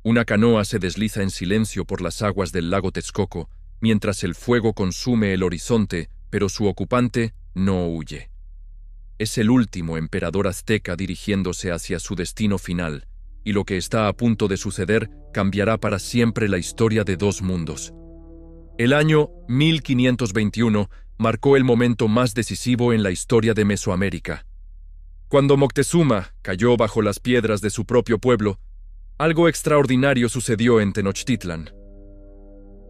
Una canoa se desliza en silencio por las aguas del lago Texcoco, mientras el fuego consume el horizonte, pero su ocupante no huye. Es el último emperador azteca dirigiéndose hacia su destino final, y lo que está a punto de suceder cambiará para siempre la historia de dos mundos. El año 1521 marcó el momento más decisivo en la historia de Mesoamérica. Cuando Moctezuma cayó bajo las piedras de su propio pueblo, algo extraordinario sucedió en Tenochtitlan.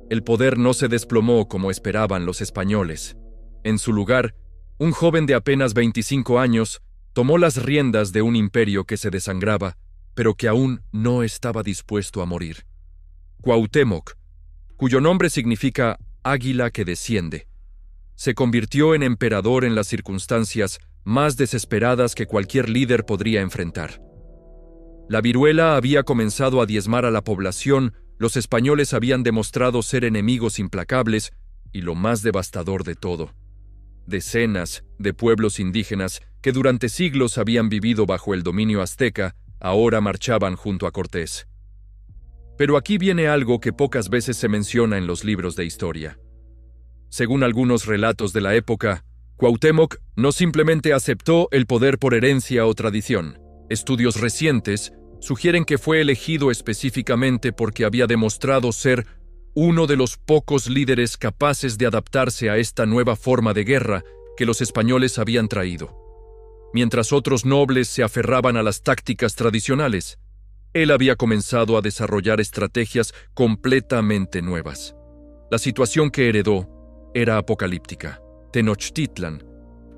El poder no se desplomó como esperaban los españoles. En su lugar, un joven de apenas 25 años tomó las riendas de un imperio que se desangraba, pero que aún no estaba dispuesto a morir. Cuauhtémoc, cuyo nombre significa águila que desciende, se convirtió en emperador en las circunstancias más desesperadas que cualquier líder podría enfrentar. La viruela había comenzado a diezmar a la población, los españoles habían demostrado ser enemigos implacables y lo más devastador de todo, decenas de pueblos indígenas que durante siglos habían vivido bajo el dominio azteca, ahora marchaban junto a Cortés. Pero aquí viene algo que pocas veces se menciona en los libros de historia. Según algunos relatos de la época, Cuauhtémoc no simplemente aceptó el poder por herencia o tradición. Estudios recientes sugieren que fue elegido específicamente porque había demostrado ser uno de los pocos líderes capaces de adaptarse a esta nueva forma de guerra que los españoles habían traído. Mientras otros nobles se aferraban a las tácticas tradicionales, él había comenzado a desarrollar estrategias completamente nuevas. La situación que heredó era apocalíptica. Tenochtitlan,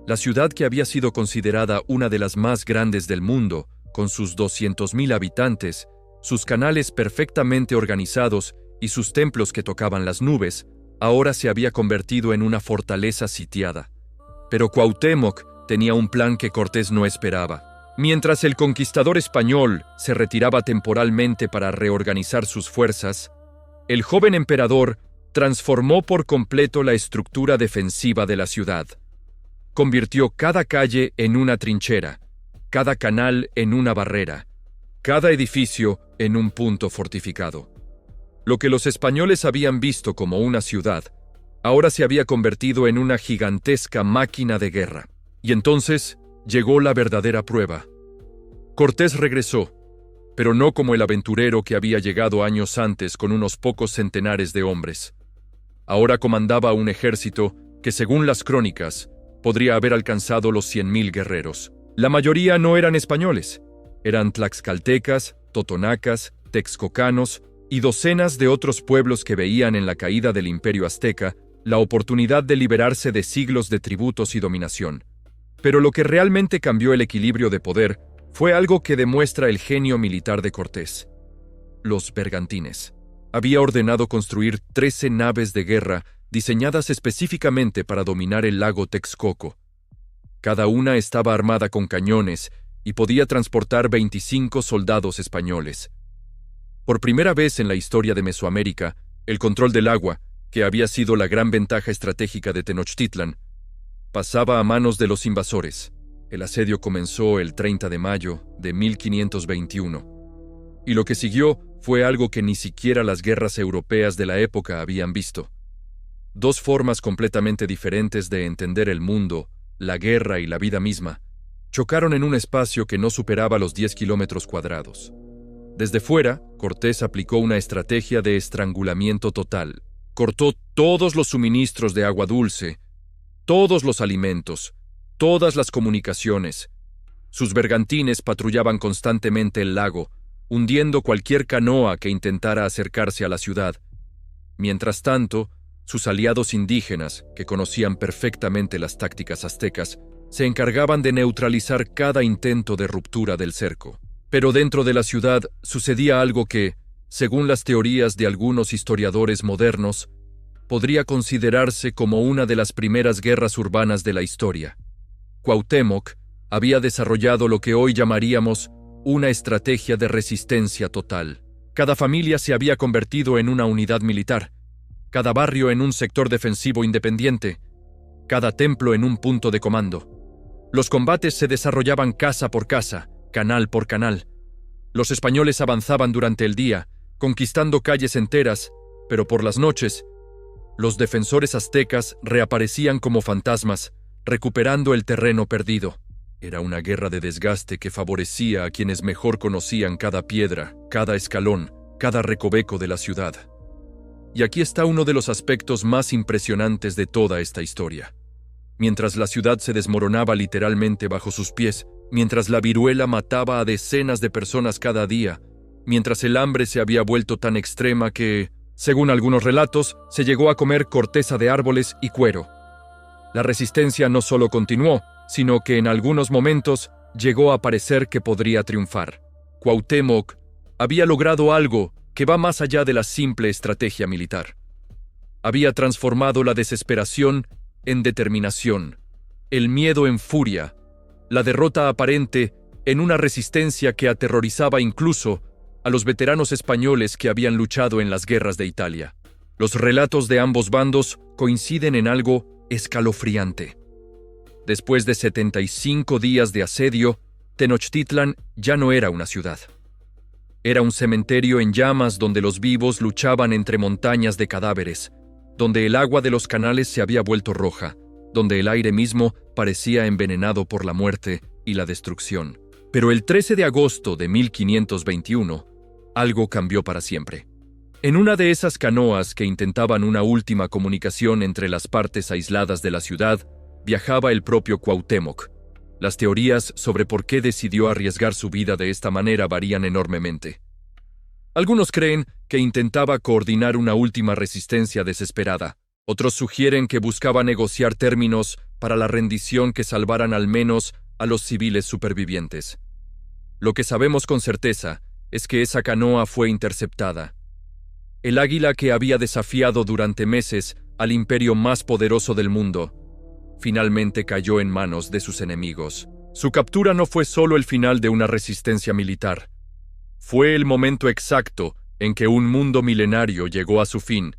la ciudad que había sido considerada una de las más grandes del mundo, con sus 200,000 habitantes, sus canales perfectamente organizados y sus templos que tocaban las nubes, ahora se había convertido en una fortaleza sitiada. Pero Cuauhtémoc tenía un plan que Cortés no esperaba. Mientras el conquistador español se retiraba temporalmente para reorganizar sus fuerzas, el joven emperador transformó por completo la estructura defensiva de la ciudad. Convirtió cada calle en una trinchera, cada canal en una barrera, cada edificio en un punto fortificado. Lo que los españoles habían visto como una ciudad, ahora se había convertido en una gigantesca máquina de guerra. Y entonces llegó la verdadera prueba. Cortés regresó, pero no como el aventurero que había llegado años antes con unos pocos centenares de hombres. Ahora comandaba un ejército que, según las crónicas, podría haber alcanzado los 100,000 guerreros. La mayoría no eran españoles, eran tlaxcaltecas, totonacas, texcocanos y docenas de otros pueblos que veían en la caída del imperio azteca la oportunidad de liberarse de siglos de tributos y dominación. Pero lo que realmente cambió el equilibrio de poder fue algo que demuestra el genio militar de Cortés: los bergantines. Había ordenado construir 13 naves de guerra diseñadas específicamente para dominar el lago Texcoco. Cada una estaba armada con cañones y podía transportar 25 soldados españoles. Por primera vez en la historia de Mesoamérica, el control del agua, que había sido la gran ventaja estratégica de Tenochtitlan, pasaba a manos de los invasores. El asedio comenzó el 30 de mayo de 1521, y lo que siguió fue algo que ni siquiera las guerras europeas de la época habían visto. Dos formas completamente diferentes de entender el mundo, la guerra y la vida misma, chocaron en un espacio que no superaba los 10 kilómetros cuadrados. Desde fuera, Cortés aplicó una estrategia de estrangulamiento total. Cortó todos los suministros de agua dulce, todos los alimentos, todas las comunicaciones. Sus bergantines patrullaban constantemente el lago, hundiendo cualquier canoa que intentara acercarse a la ciudad. Mientras tanto, sus aliados indígenas, que conocían perfectamente las tácticas aztecas, se encargaban de neutralizar cada intento de ruptura del cerco. Pero dentro de la ciudad sucedía algo que, según las teorías de algunos historiadores modernos, podría considerarse como una de las primeras guerras urbanas de la historia. Cuauhtémoc había desarrollado lo que hoy llamaríamos una estrategia de resistencia total. Cada familia se había convertido en una unidad militar, cada barrio en un sector defensivo independiente, cada templo en un punto de comando. Los combates se desarrollaban casa por casa, canal por canal. Los españoles avanzaban durante el día, conquistando calles enteras, pero por las noches, los defensores aztecas reaparecían como fantasmas, recuperando el terreno perdido. Era una guerra de desgaste que favorecía a quienes mejor conocían cada piedra, cada escalón, cada recoveco de la ciudad. Y aquí está uno de los aspectos más impresionantes de toda esta historia. Mientras la ciudad se desmoronaba literalmente bajo sus pies, mientras la viruela mataba a decenas de personas cada día, mientras el hambre se había vuelto tan extrema que, según algunos relatos, se llegó a comer corteza de árboles y cuero. La resistencia no solo continuó, sino que en algunos momentos llegó a parecer que podría triunfar. Cuauhtémoc había logrado algo que va más allá de la simple estrategia militar. Había transformado la desesperación en determinación, el miedo en furia, la derrota aparente en una resistencia que aterrorizaba incluso a los veteranos españoles que habían luchado en las guerras de Italia. Los relatos de ambos bandos coinciden en algo escalofriante. Después de 75 días de asedio, Tenochtitlan ya no era una ciudad. Era un cementerio en llamas donde los vivos luchaban entre montañas de cadáveres, donde el agua de los canales se había vuelto roja, donde el aire mismo parecía envenenado por la muerte y la destrucción. Pero el 13 de agosto de 1521, algo cambió para siempre. En una de esas canoas que intentaban una última comunicación entre las partes aisladas de la ciudad, viajaba el propio Cuauhtémoc. Las teorías sobre por qué decidió arriesgar su vida de esta manera varían enormemente. Algunos creen que intentaba coordinar una última resistencia desesperada. Otros sugieren que buscaba negociar términos para la rendición que salvaran al menos a los civiles supervivientes. Lo que sabemos con certeza es que esa canoa fue interceptada. El águila que había desafiado durante meses al imperio más poderoso del mundo, finalmente cayó en manos de sus enemigos. Su captura no fue solo el final de una resistencia militar. Fue el momento exacto en que un mundo milenario llegó a su fin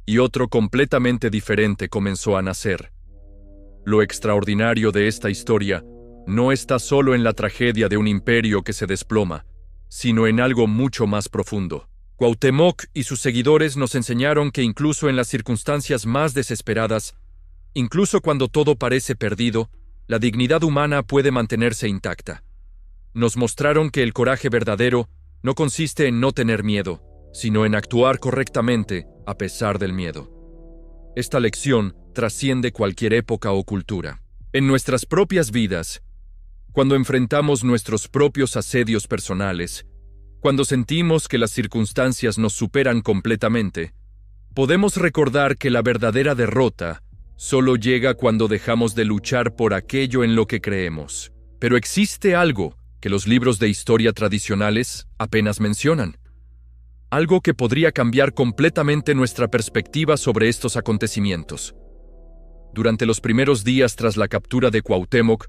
y otro completamente diferente comenzó a nacer. Lo extraordinario de esta historia no está solo en la tragedia de un imperio que se desploma, sino en algo mucho más profundo. Cuauhtémoc y sus seguidores nos enseñaron que incluso en las circunstancias más desesperadas, incluso cuando todo parece perdido, la dignidad humana puede mantenerse intacta. Nos mostraron que el coraje verdadero no consiste en no tener miedo, sino en actuar correctamente a pesar del miedo. Esta lección trasciende cualquier época o cultura. En nuestras propias vidas, cuando enfrentamos nuestros propios asedios personales, cuando sentimos que las circunstancias nos superan completamente, podemos recordar que la verdadera derrota solo llega cuando dejamos de luchar por aquello en lo que creemos. Pero existe algo que los libros de historia tradicionales apenas mencionan. Algo que podría cambiar completamente nuestra perspectiva sobre estos acontecimientos. Durante los primeros días tras la captura de Cuauhtémoc,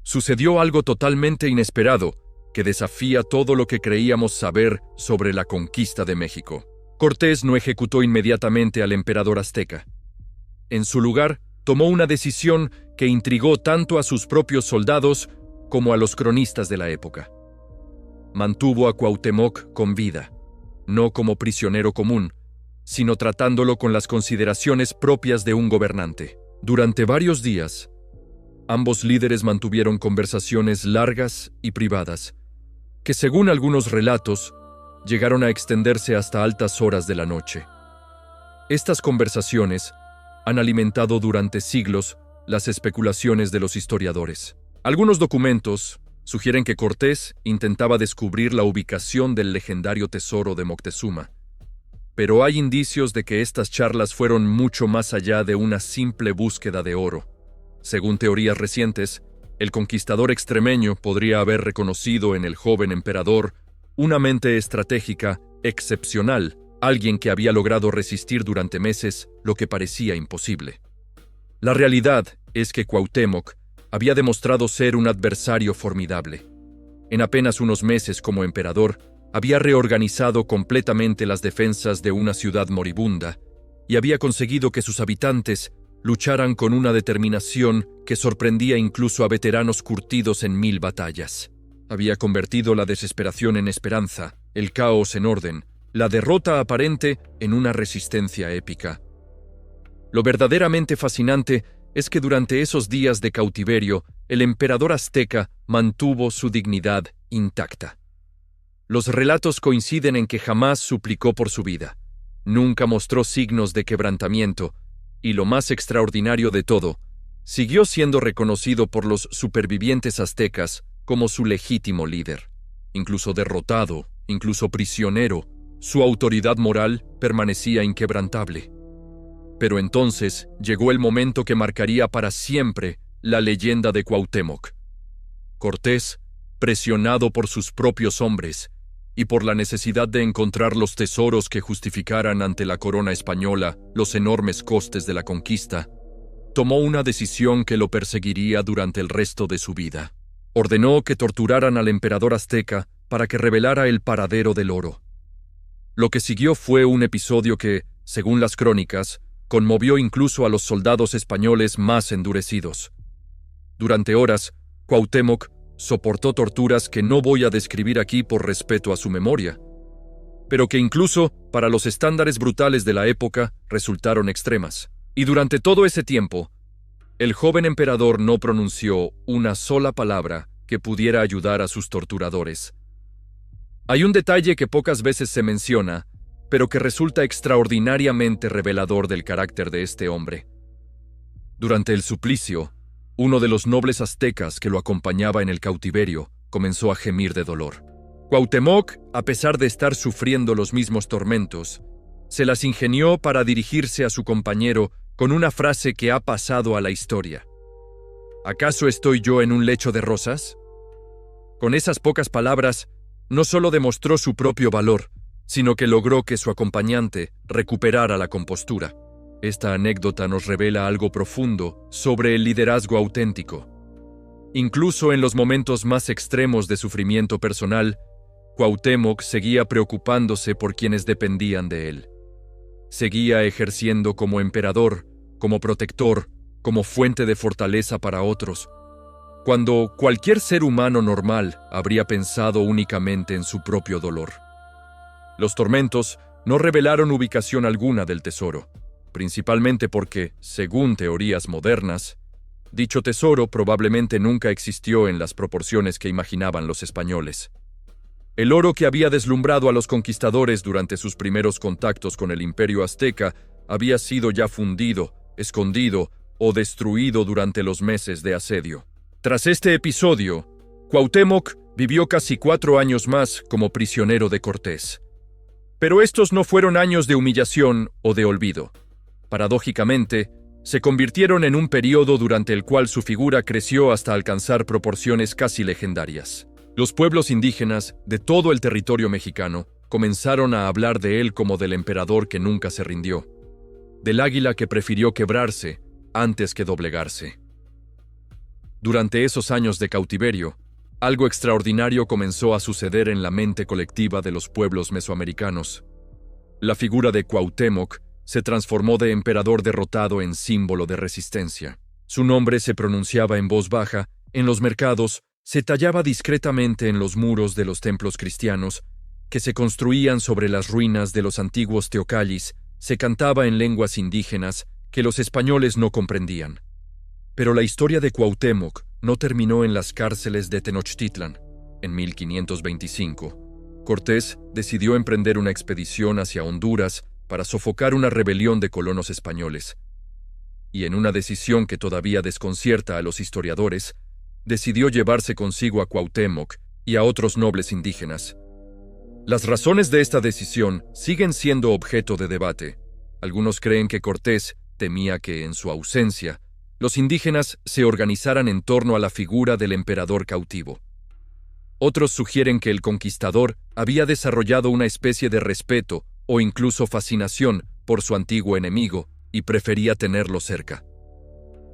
sucedió algo totalmente inesperado que desafía todo lo que creíamos saber sobre la conquista de México. Cortés no ejecutó inmediatamente al emperador azteca. En su lugar, tomó una decisión que intrigó tanto a sus propios soldados como a los cronistas de la época. Mantuvo a Cuauhtémoc con vida, no como prisionero común, sino tratándolo con las consideraciones propias de un gobernante. Durante varios días, ambos líderes mantuvieron conversaciones largas y privadas, que según algunos relatos, llegaron a extenderse hasta altas horas de la noche. Estas conversaciones han alimentado durante siglos las especulaciones de los historiadores. Algunos documentos sugieren que Cortés intentaba descubrir la ubicación del legendario tesoro de Moctezuma, pero hay indicios de que estas charlas fueron mucho más allá de una simple búsqueda de oro. Según teorías recientes, el conquistador extremeño podría haber reconocido en el joven emperador una mente estratégica excepcional, alguien que había logrado resistir durante meses lo que parecía imposible. La realidad es que Cuauhtémoc había demostrado ser un adversario formidable. En apenas unos meses como emperador, había reorganizado completamente las defensas de una ciudad moribunda y había conseguido que sus habitantes lucharan con una determinación que sorprendía incluso a veteranos curtidos en 1000 batallas. Había convertido la desesperación en esperanza, el caos en orden, la derrota aparente en una resistencia épica. Lo verdaderamente fascinante es que durante esos días de cautiverio, el emperador azteca mantuvo su dignidad intacta. Los relatos coinciden en que jamás suplicó por su vida, nunca mostró signos de quebrantamiento, y lo más extraordinario de todo, siguió siendo reconocido por los supervivientes aztecas como su legítimo líder. Incluso derrotado, incluso prisionero, su autoridad moral permanecía inquebrantable. Pero entonces llegó el momento que marcaría para siempre la leyenda de Cuauhtémoc. Cortés, presionado por sus propios hombres y por la necesidad de encontrar los tesoros que justificaran ante la corona española los enormes costes de la conquista, tomó una decisión que lo perseguiría durante el resto de su vida. Ordenó que torturaran al emperador azteca para que revelara el paradero del oro. Lo que siguió fue un episodio que, según las crónicas, conmovió incluso a los soldados españoles más endurecidos. Durante horas, Cuauhtémoc soportó torturas que no voy a describir aquí por respeto a su memoria, pero que incluso, para los estándares brutales de la época, resultaron extremas. Y durante todo ese tiempo, el joven emperador no pronunció una sola palabra que pudiera ayudar a sus torturadores. Hay un detalle que pocas veces se menciona, pero que resulta extraordinariamente revelador del carácter de este hombre. Durante el suplicio, uno de los nobles aztecas que lo acompañaba en el cautiverio comenzó a gemir de dolor. Cuauhtémoc, a pesar de estar sufriendo los mismos tormentos, se las ingenió para dirigirse a su compañero con una frase que ha pasado a la historia. ¿Acaso estoy yo en un lecho de rosas? Con esas pocas palabras, no solo demostró su propio valor, sino que logró que su acompañante recuperara la compostura. Esta anécdota nos revela algo profundo sobre el liderazgo auténtico. Incluso en los momentos más extremos de sufrimiento personal, Cuauhtémoc seguía preocupándose por quienes dependían de él. Seguía ejerciendo como emperador, como protector, como fuente de fortaleza para otros, cuando cualquier ser humano normal habría pensado únicamente en su propio dolor. Los tormentos no revelaron ubicación alguna del tesoro, principalmente porque, según teorías modernas, dicho tesoro probablemente nunca existió en las proporciones que imaginaban los españoles. El oro que había deslumbrado a los conquistadores durante sus primeros contactos con el imperio azteca había sido ya fundido, escondido o destruido durante los meses de asedio. Tras este episodio, Cuauhtémoc vivió casi 4 años más como prisionero de Cortés. Pero estos no fueron años de humillación o de olvido. Paradójicamente, se convirtieron en un periodo durante el cual su figura creció hasta alcanzar proporciones casi legendarias. Los pueblos indígenas de todo el territorio mexicano comenzaron a hablar de él como del emperador que nunca se rindió, del águila que prefirió quebrarse antes que doblegarse. Durante esos años de cautiverio, algo extraordinario comenzó a suceder en la mente colectiva de los pueblos mesoamericanos. La figura de Cuauhtémoc se transformó de emperador derrotado en símbolo de resistencia. Su nombre se pronunciaba en voz baja, en los mercados, se tallaba discretamente en los muros de los templos cristianos, que se construían sobre las ruinas de los antiguos teocallis, se cantaba en lenguas indígenas que los españoles no comprendían. Pero la historia de Cuauhtémoc no terminó en las cárceles de Tenochtitlan. En 1525, Cortés decidió emprender una expedición hacia Honduras para sofocar una rebelión de colonos españoles. Y en una decisión que todavía desconcierta a los historiadores, decidió llevarse consigo a Cuauhtémoc y a otros nobles indígenas. Las razones de esta decisión siguen siendo objeto de debate. Algunos creen que Cortés temía que, en su ausencia, los indígenas se organizaran en torno a la figura del emperador cautivo. Otros sugieren que el conquistador había desarrollado una especie de respeto o incluso fascinación por su antiguo enemigo y prefería tenerlo cerca.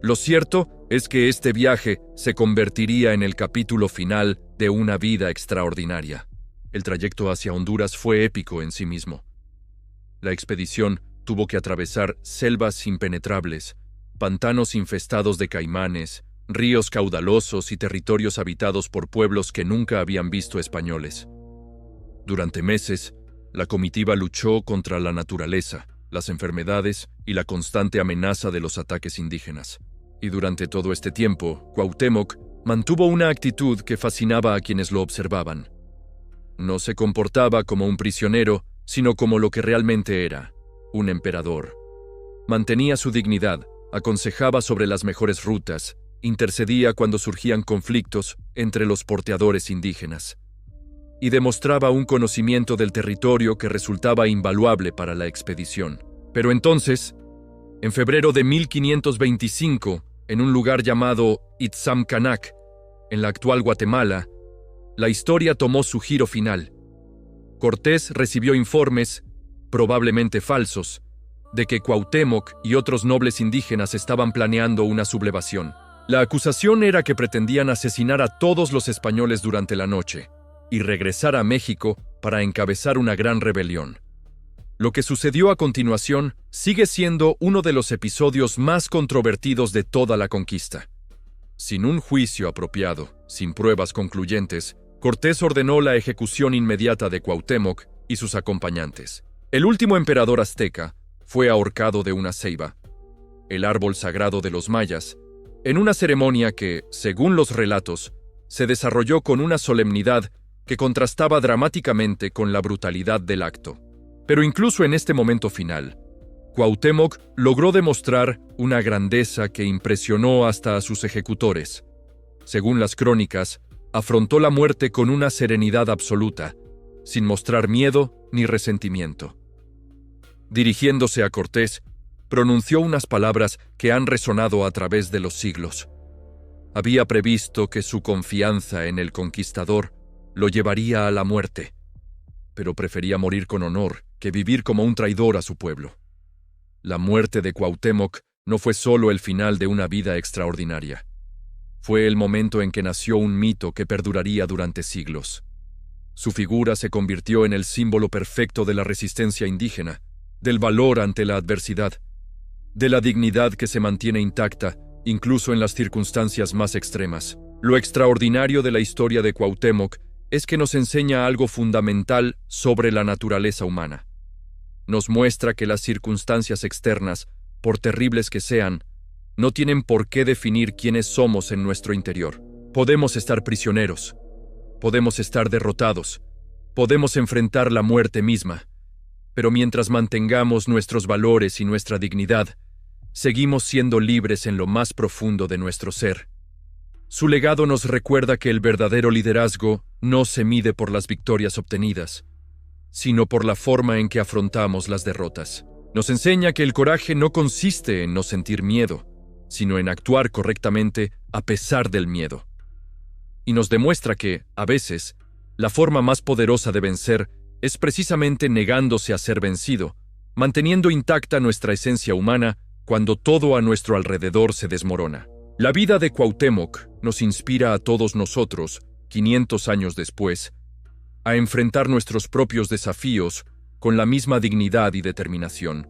Lo cierto es que este viaje se convertiría en el capítulo final de una vida extraordinaria. El trayecto hacia Honduras fue épico en sí mismo. La expedición tuvo que atravesar selvas impenetrables, pantanos infestados de caimanes, ríos caudalosos y territorios habitados por pueblos que nunca habían visto españoles. Durante meses, La comitiva luchó contra la naturaleza, las enfermedades y la constante amenaza de los ataques indígenas. Y durante todo este tiempo, Cuauhtémoc mantuvo una actitud que fascinaba a quienes lo observaban. No se comportaba como un prisionero, sino como lo que realmente era, un emperador. Mantenía su dignidad, aconsejaba sobre las mejores rutas, intercedía cuando surgían conflictos entre los porteadores indígenas, y demostraba un conocimiento del territorio que resultaba invaluable para la expedición. Pero entonces, en febrero de 1525, en un lugar llamado Itzamcanac, en la actual Guatemala, la historia tomó su giro final. Cortés recibió informes, probablemente falsos, de que Cuauhtémoc y otros nobles indígenas estaban planeando una sublevación. La acusación era que pretendían asesinar a todos los españoles durante la noche y regresar a México para encabezar una gran rebelión. Lo que sucedió a continuación sigue siendo uno de los episodios más controvertidos de toda la conquista. Sin un juicio apropiado, sin pruebas concluyentes, Cortés ordenó la ejecución inmediata de Cuauhtémoc y sus acompañantes. El último emperador azteca fue ahorcado de una ceiba, el árbol sagrado de los mayas, en una ceremonia que, según los relatos, se desarrolló con una solemnidad que contrastaba dramáticamente con la brutalidad del acto. Pero incluso en este momento final, Cuauhtémoc logró demostrar una grandeza que impresionó hasta a sus ejecutores. Según las crónicas, afrontó la muerte con una serenidad absoluta, sin mostrar miedo ni resentimiento. Dirigiéndose a Cortés, pronunció unas palabras que han resonado a través de los siglos. Había previsto que su confianza en el conquistador lo llevaría a la muerte, pero prefería morir con honor que vivir como un traidor a su pueblo. La muerte de Cuauhtémoc no fue solo el final de una vida extraordinaria. Fue el momento en que nació un mito que perduraría durante siglos. Su figura se convirtió en el símbolo perfecto de la resistencia indígena, del valor ante la adversidad, de la dignidad que se mantiene intacta, incluso en las circunstancias más extremas. Lo extraordinario de la historia de Cuauhtémoc es que nos enseña algo fundamental sobre la naturaleza humana. Nos muestra que las circunstancias externas, por terribles que sean, no tienen por qué definir quiénes somos en nuestro interior. Podemos estar prisioneros, podemos estar derrotados, podemos enfrentar la muerte misma, pero mientras mantengamos nuestros valores y nuestra dignidad, seguimos siendo libres en lo más profundo de nuestro ser. Su legado nos recuerda que el verdadero liderazgo no se mide por las victorias obtenidas, sino por la forma en que afrontamos las derrotas. Nos enseña que el coraje no consiste en no sentir miedo, sino en actuar correctamente a pesar del miedo. Y nos demuestra que, a veces, la forma más poderosa de vencer es precisamente negándose a ser vencido, manteniendo intacta nuestra esencia humana cuando todo a nuestro alrededor se desmorona. La vida de Cuauhtémoc nos inspira a todos nosotros, 500 años después, a enfrentar nuestros propios desafíos con la misma dignidad y determinación.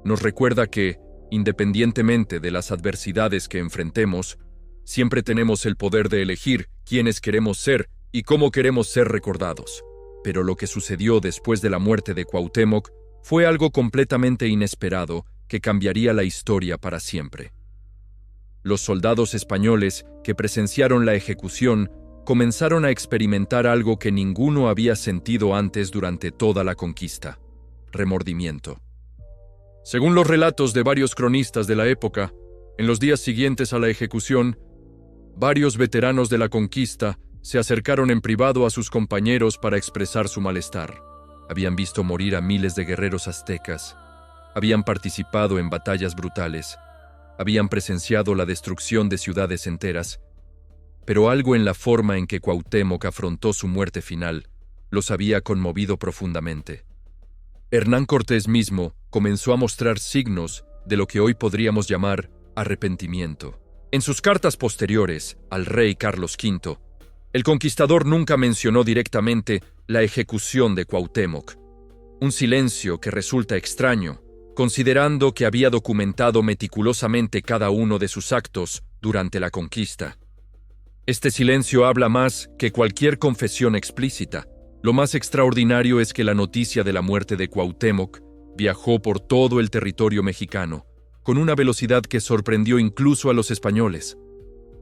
Nos recuerda que, independientemente de las adversidades que enfrentemos, siempre tenemos el poder de elegir quiénes queremos ser y cómo queremos ser recordados. Pero lo que sucedió después de la muerte de Cuauhtémoc fue algo completamente inesperado que cambiaría la historia para siempre. Los soldados españoles que presenciaron la ejecución comenzaron a experimentar algo que ninguno había sentido antes durante toda la conquista: remordimiento. Según los relatos de varios cronistas de la época, en los días siguientes a la ejecución, varios veteranos de la conquista se acercaron en privado a sus compañeros para expresar su malestar. Habían visto morir a miles de guerreros aztecas, habían participado en batallas brutales, habían presenciado la destrucción de ciudades enteras, pero algo en la forma en que Cuauhtémoc afrontó su muerte final los había conmovido profundamente. Hernán Cortés mismo comenzó a mostrar signos de lo que hoy podríamos llamar arrepentimiento. En sus cartas posteriores al rey Carlos V, el conquistador nunca mencionó directamente la ejecución de Cuauhtémoc, un silencio que resulta extraño, considerando que había documentado meticulosamente cada uno de sus actos durante la conquista. Este silencio habla más que cualquier confesión explícita, Lo más extraordinario es que la noticia de la muerte de Cuauhtémoc viajó por todo el territorio mexicano, con una velocidad que sorprendió incluso a los españoles.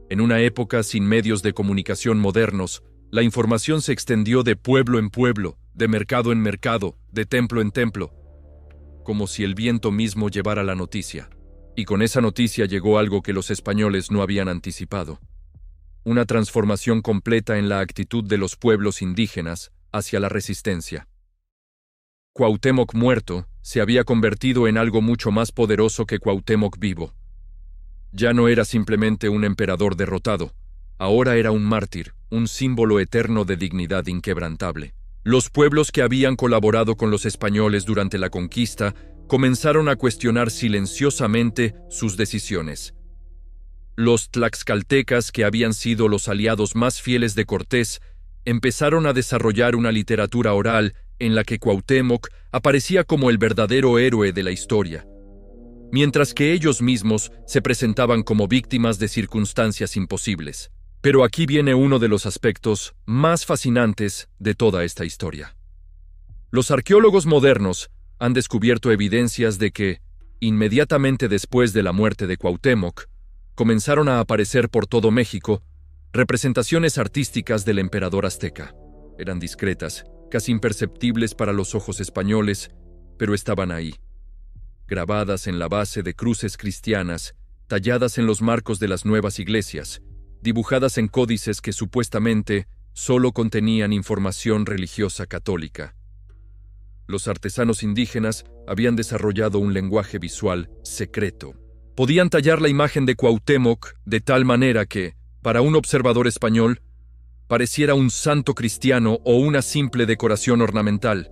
En una época sin medios de comunicación modernos, la información se extendió de pueblo en pueblo, de mercado en mercado, de templo en templo, como si el viento mismo llevara la noticia. Y con esa noticia llegó algo que los españoles no habían anticipado: una transformación completa en la actitud de los pueblos indígenas hacia la resistencia. Cuauhtémoc muerto se había convertido en algo mucho más poderoso que Cuauhtémoc vivo. Ya no era simplemente un emperador derrotado, ahora era un mártir, un símbolo eterno de dignidad inquebrantable. Los pueblos que habían colaborado con los españoles durante la conquista comenzaron a cuestionar silenciosamente sus decisiones. Los tlaxcaltecas, que habían sido los aliados más fieles de Cortés, empezaron a desarrollar una literatura oral en la que Cuauhtémoc aparecía como el verdadero héroe de la historia, mientras que ellos mismos se presentaban como víctimas de circunstancias imposibles. Pero aquí viene uno de los aspectos más fascinantes de toda esta historia. Los arqueólogos modernos han descubierto evidencias de que, inmediatamente después de la muerte de Cuauhtémoc, comenzaron a aparecer por todo México representaciones artísticas del emperador azteca. Eran discretas, casi imperceptibles para los ojos españoles, pero estaban ahí, grabadas en la base de cruces cristianas, talladas en los marcos de las nuevas iglesias, dibujadas en códices que supuestamente solo contenían información religiosa católica. Los artesanos indígenas habían desarrollado un lenguaje visual secreto. Podían tallar la imagen de Cuauhtémoc de tal manera que, para un observador español, pareciera un santo cristiano o una simple decoración ornamental.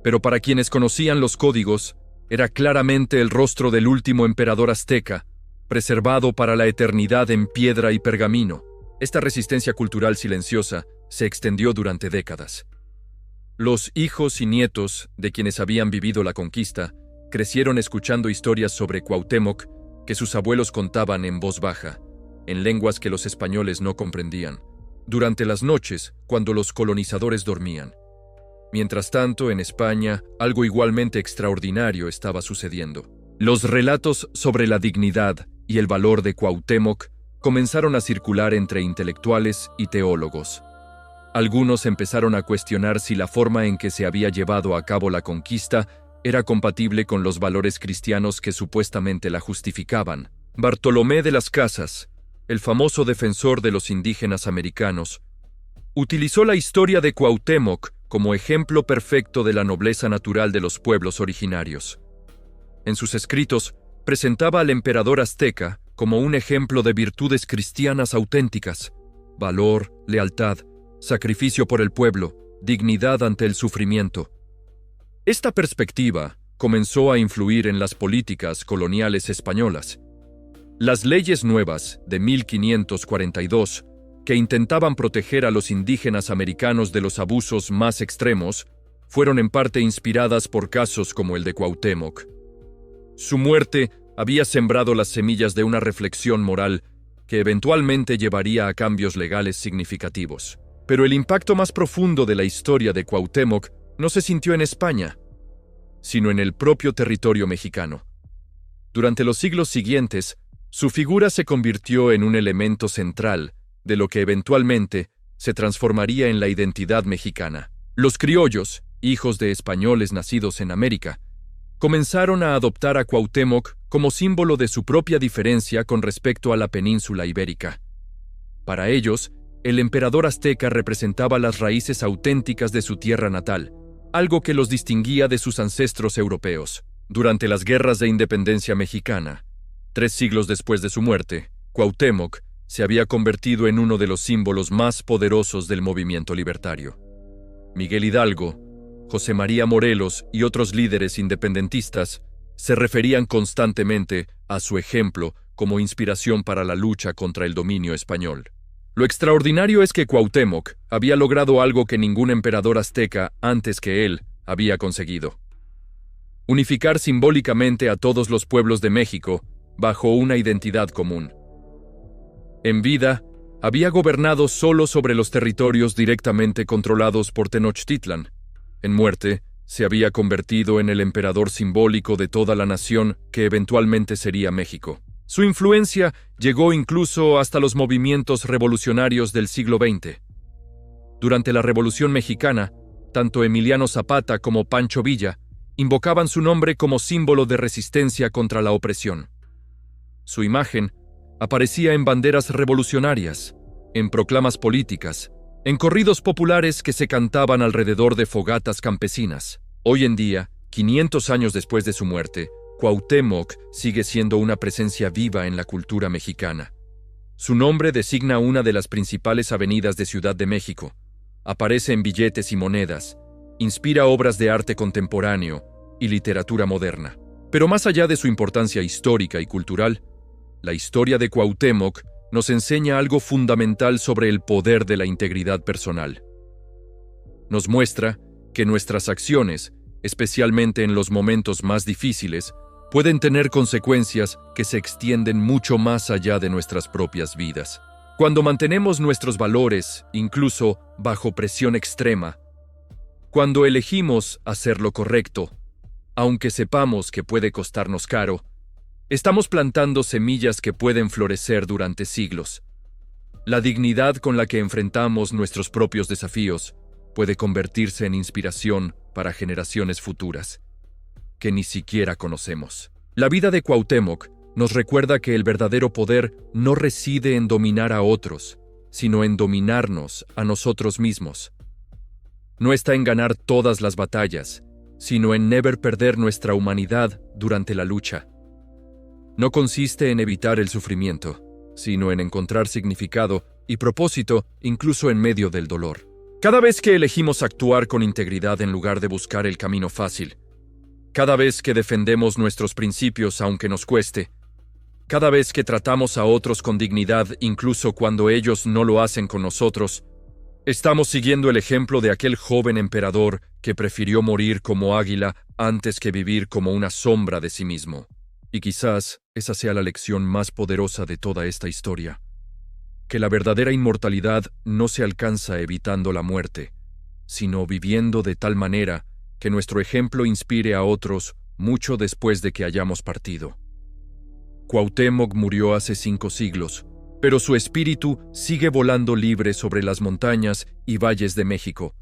Pero para quienes conocían los códigos, era claramente el rostro del último emperador azteca, preservado para la eternidad en piedra y pergamino. Esta resistencia cultural silenciosa se extendió durante décadas. Los hijos y nietos de quienes habían vivido la conquista crecieron escuchando historias sobre Cuauhtémoc que sus abuelos contaban en voz baja, en lenguas que los españoles no comprendían, durante las noches cuando los colonizadores dormían. Mientras tanto, en España, algo igualmente extraordinario estaba sucediendo. Los relatos sobre la dignidad y el valor de Cuauhtémoc comenzaron a circular entre intelectuales y teólogos. Algunos empezaron a cuestionar si la forma en que se había llevado a cabo la conquista era compatible con los valores cristianos que supuestamente la justificaban. Bartolomé de las Casas, el famoso defensor de los indígenas americanos, utilizó la historia de Cuauhtémoc como ejemplo perfecto de la nobleza natural de los pueblos originarios. En sus escritos, presentaba al emperador azteca como un ejemplo de virtudes cristianas auténticas: valor, lealtad, sacrificio por el pueblo, dignidad ante el sufrimiento. Esta perspectiva comenzó a influir en las políticas coloniales españolas. Las leyes nuevas de 1542, que intentaban proteger a los indígenas americanos de los abusos más extremos, fueron en parte inspiradas por casos como el de Cuauhtémoc. Su muerte había sembrado las semillas de una reflexión moral que eventualmente llevaría a cambios legales significativos. Pero el impacto más profundo de la historia de Cuauhtémoc no se sintió en España, sino en el propio territorio mexicano. Durante los siglos siguientes, su figura se convirtió en un elemento central de lo que eventualmente se transformaría en la identidad mexicana. Los criollos, hijos de españoles nacidos en América, comenzaron a adoptar a Cuauhtémoc como símbolo de su propia diferencia con respecto a la península ibérica. Para ellos, el emperador azteca representaba las raíces auténticas de su tierra natal, algo que los distinguía de sus ancestros europeos. Durante las guerras de independencia mexicana, 3 siglos después de su muerte, Cuauhtémoc se había convertido en uno de los símbolos más poderosos del movimiento libertario. Miguel Hidalgo, José María Morelos y otros líderes independentistas se referían constantemente a su ejemplo como inspiración para la lucha contra el dominio español. Lo extraordinario es que Cuauhtémoc había logrado algo que ningún emperador azteca antes que él había conseguido: unificar simbólicamente a todos los pueblos de México bajo una identidad común. En vida, Había gobernado solo sobre los territorios directamente controlados por Tenochtitlan. En muerte, se había convertido en el emperador simbólico de toda la nación que eventualmente sería México. Su influencia llegó incluso hasta los movimientos revolucionarios del siglo XX. Durante la Revolución Mexicana, tanto Emiliano Zapata como Pancho Villa invocaban su nombre como símbolo de resistencia contra la opresión. Su imagen aparecía en banderas revolucionarias, en proclamas políticas, en corridos populares que se cantaban alrededor de fogatas campesinas. Hoy en día, 500 años después de su muerte, Cuauhtémoc sigue siendo una presencia viva en la cultura mexicana. Su nombre designa una de las principales avenidas de Ciudad de México. Aparece en billetes y monedas, inspira obras de arte contemporáneo y literatura moderna. Pero más allá de su importancia histórica y cultural, la historia de Cuauhtémoc nos enseña algo fundamental sobre el poder de la integridad personal. Nos muestra que nuestras acciones, especialmente en los momentos más difíciles, pueden tener consecuencias que se extienden mucho más allá de nuestras propias vidas. Cuando mantenemos nuestros valores, incluso bajo presión extrema, cuando elegimos hacer lo correcto, aunque sepamos que puede costarnos caro, estamos plantando semillas que pueden florecer durante siglos. La dignidad con la que enfrentamos nuestros propios desafíos puede convertirse en inspiración para generaciones futuras que ni siquiera conocemos. La vida de Cuauhtémoc nos recuerda que el verdadero poder no reside en dominar a otros, sino en dominarnos a nosotros mismos. No está en ganar todas las batallas, sino en no perder nuestra humanidad durante la lucha. No consiste en evitar el sufrimiento, sino en encontrar significado y propósito incluso en medio del dolor. Cada vez que elegimos actuar con integridad en lugar de buscar el camino fácil, cada vez que defendemos nuestros principios aunque nos cueste, cada vez que tratamos a otros con dignidad incluso cuando ellos no lo hacen con nosotros, estamos siguiendo el ejemplo de aquel joven emperador que prefirió morir como águila antes que vivir como una sombra de sí mismo. Y quizás esa sea la lección más poderosa de toda esta historia, que la verdadera inmortalidad no se alcanza evitando la muerte, sino viviendo de tal manera que nuestro ejemplo inspire a otros mucho después de que hayamos partido. Cuauhtémoc murió hace 5 siglos, pero su espíritu sigue volando libre sobre las montañas y valles de México,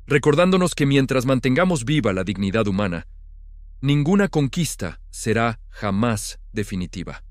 recordándonos que mientras mantengamos viva la dignidad humana, ninguna conquista será jamás definitiva.